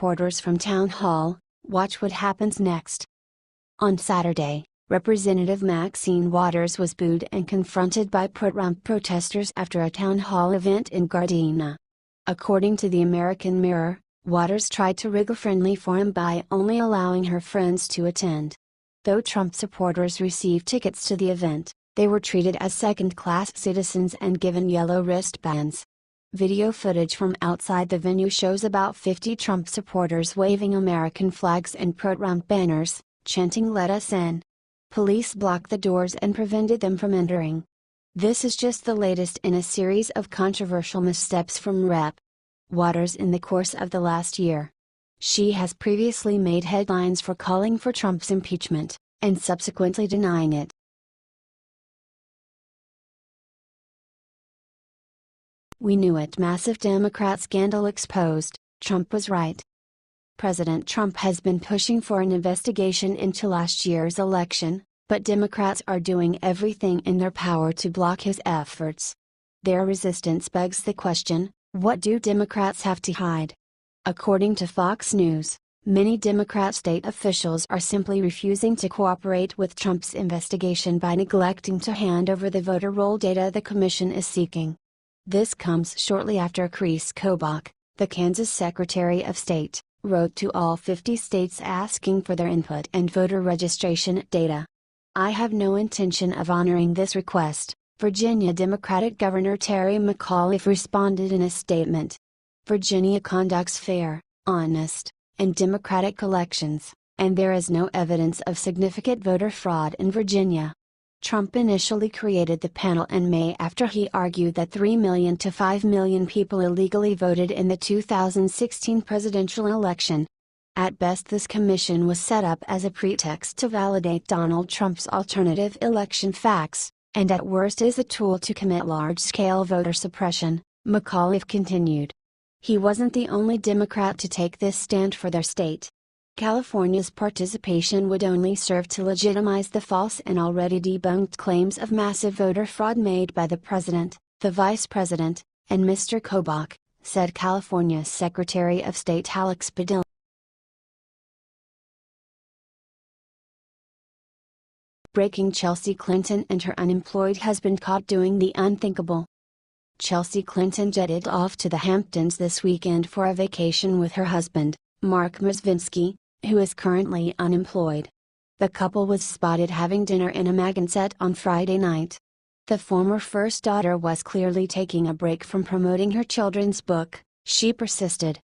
supporters from Town Hall. Watch what happens next. On Saturday, Representative Maxine Waters was booed and confronted by pro-Trump protesters after a town hall event in Gardena. According to the American Mirror, Waters tried to rig a friendly forum by only allowing her friends to attend. Though Trump supporters received tickets to the event, they were treated as second-class citizens and given yellow wristbands. Video footage from outside the venue shows about 50 Trump supporters waving American flags and pro-Trump banners, chanting "Let us in." Police blocked the doors and prevented them from entering. This is just the latest in a series of controversial missteps from Rep. Waters in the course of the last year. She has previously made headlines for calling for Trump's impeachment, and subsequently denying it. "We knew it." Massive Democrat scandal exposed, Trump was right. President Trump has been pushing for an investigation into last year's election, but Democrats are doing everything in their power to block his efforts. Their resistance begs the question, what do Democrats have to hide? According to Fox News, many Democrat state officials are simply refusing to cooperate with Trump's investigation by neglecting to hand over the voter roll data the commission is seeking. This comes shortly after Chris Kobach, the Kansas Secretary of State, wrote to all 50 states asking for their input and voter registration data. "I have no intention of honoring this request," Virginia Democratic Governor Terry McAuliffe responded in a statement. Virginia conducts fair, honest, and democratic elections, and there is no evidence of significant voter fraud in Virginia. Trump initially created the panel in May after he argued that 3 million to 5 million people illegally voted in the 2016 presidential election. At best, this commission was set up as a pretext to validate Donald Trump's alternative election facts, and at worst is a tool to commit large-scale voter suppression, McAuliffe continued. He wasn't the only Democrat to take this stand for their state. California's participation would only serve to legitimize the false and already debunked claims of massive voter fraud made by the president, the vice president, and Mr. Kobach, said California's Secretary of State Alex Padilla. Breaking: Chelsea Clinton and her unemployed husband caught doing the unthinkable. Chelsea Clinton jetted off to the Hamptons this weekend for a vacation with her husband, Mark Mrzwinski, who is currently unemployed. The couple was spotted having dinner in a Magazine on Friday night. The former first daughter was clearly taking a break from promoting her children's book, she persisted.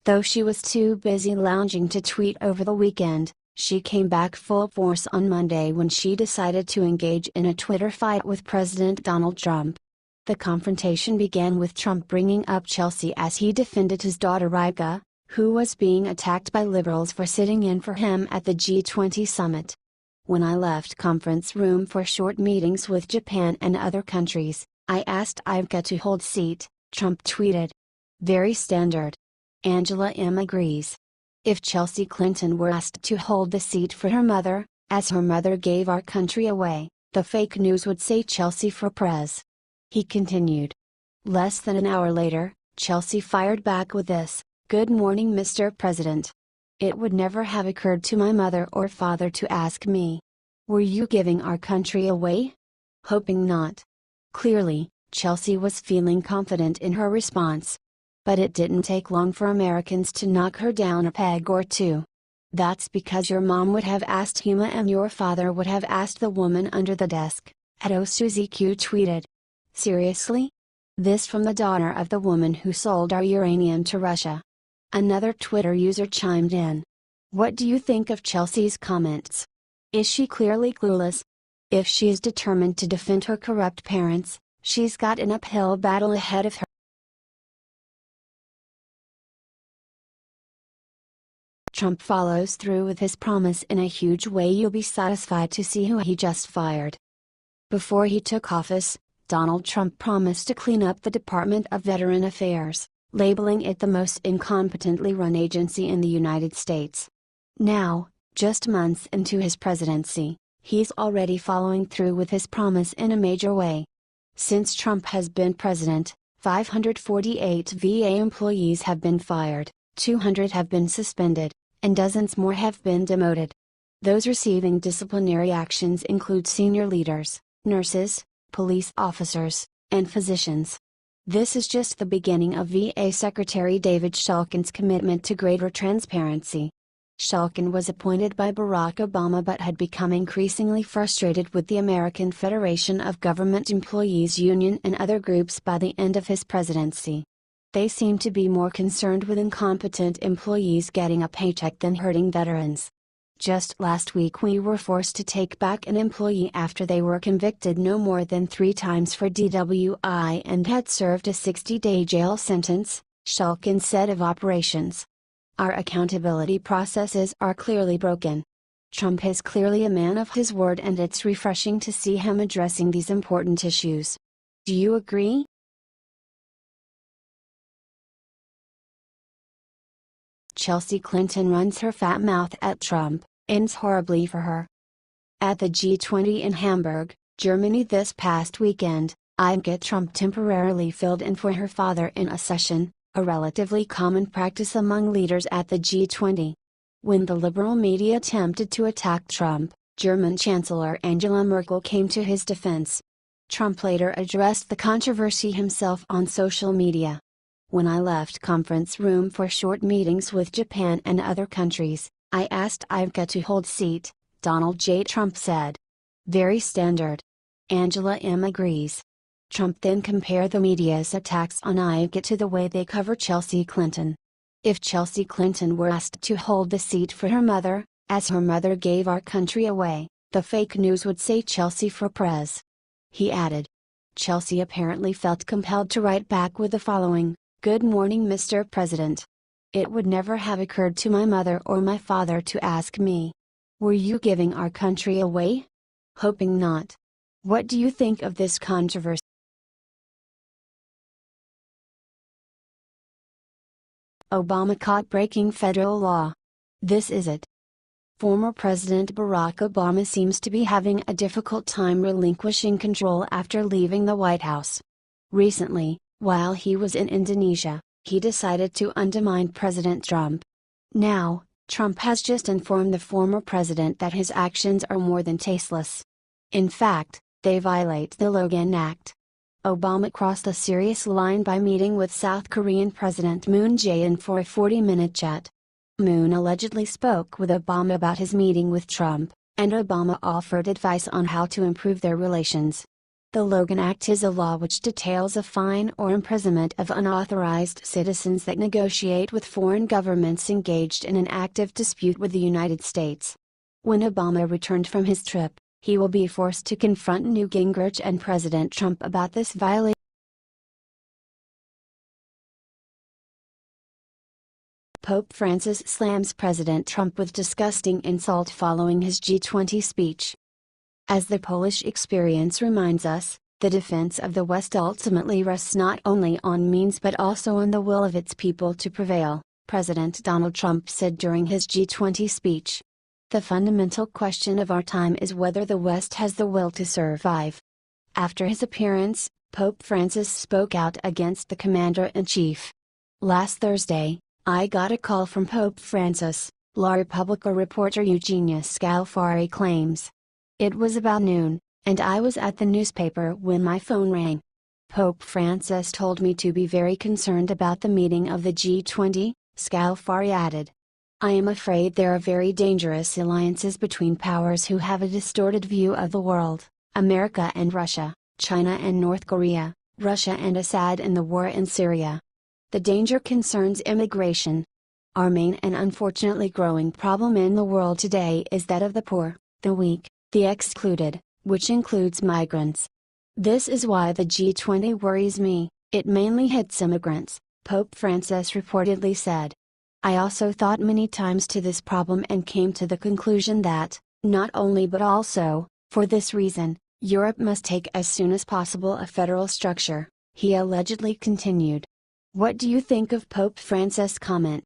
Though she was too busy lounging to tweet over the weekend, she came back full force on Monday when she decided to engage in a Twitter fight with President Donald Trump. The confrontation began with Trump bringing up Chelsea as he defended his daughter Rika, who was being attacked by liberals for sitting in for him at the G20 summit. "When I left conference room for short meetings with Japan and other countries, I asked Ivanka to hold seat," Trump tweeted. Very standard. Angela M. agrees. If Chelsea Clinton were asked to hold the seat for her mother, as her mother gave our country away, the fake news would say Chelsea for Prez. He continued. Less than an hour later, Chelsea fired back with this, "Good morning, Mr. President. It would never have occurred to my mother or father to ask me. Were you giving our country away? Hoping not." Clearly, Chelsea was feeling confident in her response. But it didn't take long for Americans to knock her down a peg or two. "That's because your mom would have asked Huma and your father would have asked the woman under the desk," Ado Suzy Q tweeted. Seriously? This from the daughter of the woman who sold our uranium to Russia. Another Twitter user chimed in. "What do you think of Chelsea's comments? Is she clearly clueless? If she is determined to defend her corrupt parents, she's got an uphill battle ahead of her." Trump follows through with his promise in a huge way. You'll be satisfied to see who he just fired. Before he took office, Donald Trump promised to clean up the Department of Veteran Affairs, labeling it the most incompetently run agency in the United States. Now, just months into his presidency, he's already following through with his promise in a major way. Since Trump has been president, 548 VA employees have been fired, 200 have been suspended, and dozens more have been demoted. Those receiving disciplinary actions include senior leaders, nurses, police officers, and physicians. This is just the beginning of VA Secretary David Shulkin's commitment to greater transparency. Shulkin was appointed by Barack Obama but had become increasingly frustrated with the American Federation of Government Employees Union and other groups by the end of his presidency. They seem to be more concerned with incompetent employees getting a paycheck than hurting veterans. Just last week we were forced to take back an employee after they were convicted no more than 3 times for DWI and had served a 60-day jail sentence, Shulkin said of operations. Our accountability processes are clearly broken. Trump is clearly a man of his word and it's refreshing to see him addressing these important issues. Do you agree? Chelsea Clinton runs her fat mouth at Trump, ends horribly for her. At the G20 in Hamburg, Germany this past weekend, Ivanka Trump temporarily filled in for her father in a session, a relatively common practice among leaders at the G20. When the liberal media attempted to attack Trump, German Chancellor Angela Merkel came to his defense. Trump later addressed the controversy himself on social media. When I left conference room for short meetings with Japan and other countries, I asked Ivanka to hold seat, Donald J. Trump said. Very standard. Angela M. agrees. Trump then compared the media's attacks on Ivanka to the way they cover Chelsea Clinton. If Chelsea Clinton were asked to hold the seat for her mother, as her mother gave our country away, the fake news would say Chelsea for Prez. He added. Chelsea apparently felt compelled to write back with the following, "Good morning, Mr. President. It would never have occurred to my mother or my father to ask me. Were you giving our country away? Hoping not. What do you think of this controversy?" Obama caught breaking federal law. This is it. Former President Barack Obama seems to be having a difficult time relinquishing control after leaving the White House. Recently, while he was in Indonesia, he decided to undermine President Trump. Now, Trump has just informed the former president that his actions are more than tasteless. In fact, they violate the Logan Act. Obama crossed a serious line by meeting with South Korean President Moon Jae-in for a 40-minute chat. Moon allegedly spoke with Obama about his meeting with Trump, and Obama offered advice on how to improve their relations. The Logan Act is a law which details a fine or imprisonment of unauthorized citizens that negotiate with foreign governments engaged in an active dispute with the United States. When Obama returned from his trip, he will be forced to confront Newt Gingrich and President Trump about this violation. Pope Francis slams President Trump with disgusting insult following his G20 speech. As the Polish experience reminds us, the defense of the West ultimately rests not only on means but also on the will of its people to prevail, President Donald Trump said during his G20 speech. The fundamental question of our time is whether the West has the will to survive. After his appearance, Pope Francis spoke out against the commander-in-chief. Last Thursday, I got a call from Pope Francis, La Repubblica reporter Eugenia Scalfari claims. It was about noon, and I was at the newspaper when my phone rang. Pope Francis told me to be very concerned about the meeting of the G20, Scalfari added. I am afraid there are very dangerous alliances between powers who have a distorted view of the world, America and Russia, China and North Korea, Russia and Assad and the war in Syria. The danger concerns immigration. Our main and unfortunately growing problem in the world today is that of the poor, the weak, the excluded, which includes migrants. This is why the G20 worries me, it mainly hits immigrants, Pope Francis reportedly said. I also thought many times to this problem and came to the conclusion that, not only but also, for this reason, Europe must take as soon as possible a federal structure, he allegedly continued. What do you think of Pope Francis' comment?